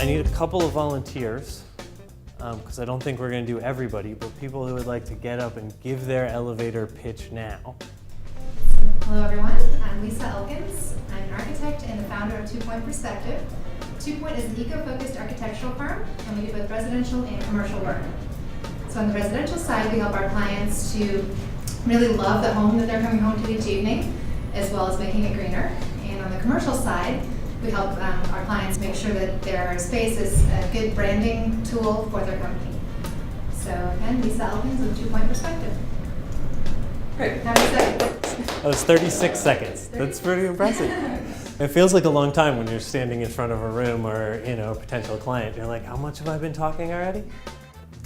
I need a couple of volunteers, because I don't think we're going to do everybody, but people who would like to get up and give their elevator pitch now. Hello everyone, I'm Lisa Elkins. I'm an architect and the founder of 2 Point Perspective. 2 Point is an eco-focused architectural firm, and we do both residential and commercial work. So on the residential side, we help our clients to really love the home that they're coming home to each evening, as well as making it greener. And on the commercial side, we help our clients make sure that their space is a good branding tool for their company. So again, Lisa Elkins with 2 Point Perspective. Great. How many seconds? That was 36 seconds. That's pretty impressive. It feels like a long time when you're standing in front of a room or, a potential client. You're like, how much have I been talking already?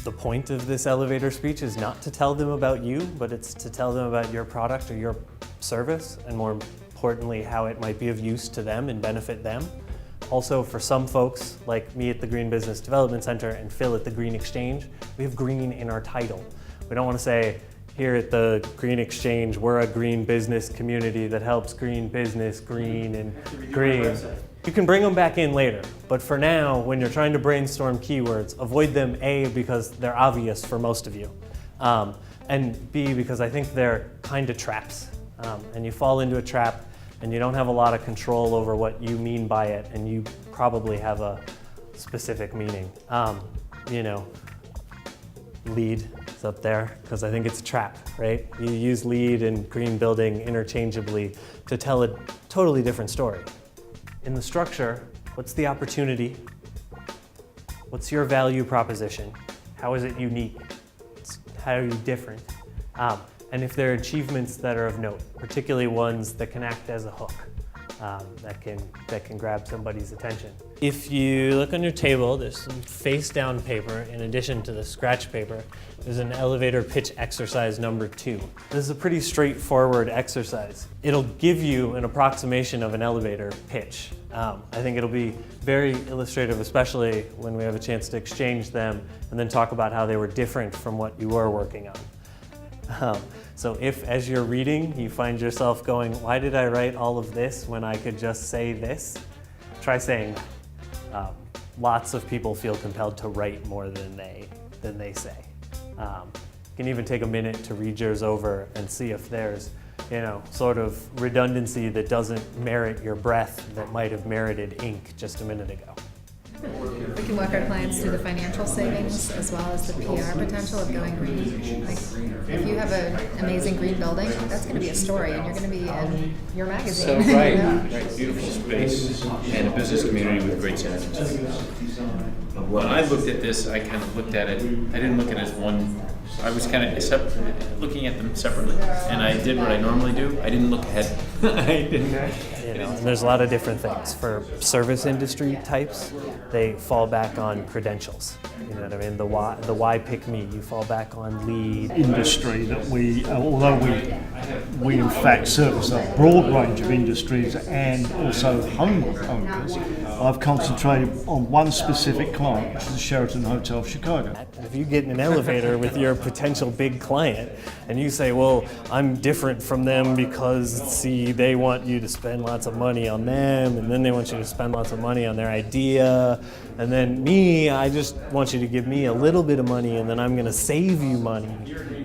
The point of this elevator speech is not to tell them about you, but it's to tell them about your product or your service, and more importantly, how it might be of use to them and benefit them. Also, for some folks, like me at the Green Business Development Center and Phil at the Green Exchange, we have green in our title. We don't want to say, here at the Green Exchange, we're a green business community that helps green business, green and green. You can bring them back in later, but for now, when you're trying to brainstorm keywords, avoid them A, because they're obvious for most of you, and B, because I think they're kind of traps. And you fall into a trap and you don't have a lot of control over what you mean by it, and you probably have a specific meaning. LEED is up there because I think it's a trap, right? You use LEED and green building interchangeably to tell a totally different story. In the structure, what's the opportunity? What's your value proposition? How is it unique? How are you different? And if there are achievements that are of note, particularly ones that can act as a hook, that can grab somebody's attention. If you look on your table, there's some face-down paper in addition to the scratch paper. There's an elevator pitch exercise number 2. This is a pretty straightforward exercise. It'll give you an approximation of an elevator pitch. I think it'll be very illustrative, especially when we have a chance to exchange them and then talk about how they were different from what you were working on. So if, as you're reading, you find yourself going, why did I write all of this when I could just say this? Try saying that. Lots of people feel compelled to write more than they say. You can even take a minute to read yours over and see if there's sort of redundancy that doesn't merit your breath that might have merited ink just a minute ago. We can walk our clients through the financial savings as well as the PR potential of going green. Like, if you have an amazing green building, that's going to be a story, and you're going to be in your magazine. So right, beautiful space and a business community with great synergies. When I looked at this, I kind of looked at it. I didn't look at it as one. I was kind of looking at them separately, and I did what I normally do. I didn't look ahead. I didn't. And there's a lot of different things. For service industry types, they fall back on credentials. You know what I mean? The why pick me. You fall back on LEED. Industry that although we in fact service a broad range of industries and also home owners, I've concentrated on one specific client, which is the Sheraton Hotel of Chicago. If you get in an elevator with your potential big client and you say, well, I'm different from them because, see, they want you to spend lots of money on them, and then they want you to spend lots of money on their idea, and then me, I just want you to give me a little bit of money, and then I'm going to save you money,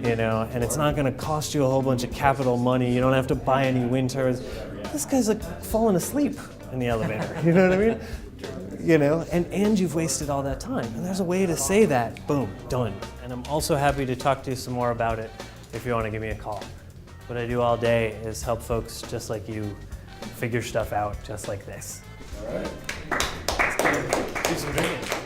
and it's not going to cost you a whole bunch of capital money. You don't have to buy any wind turbines. This guy's like falling asleep in the elevator. You know what I mean? And you've wasted all that time. And there's a way to say that. Boom, done. And I'm also happy to talk to you some more about it if you want to give me a call. What I do all day is help folks just like you figure stuff out just like this. All right. Let's do some drinking.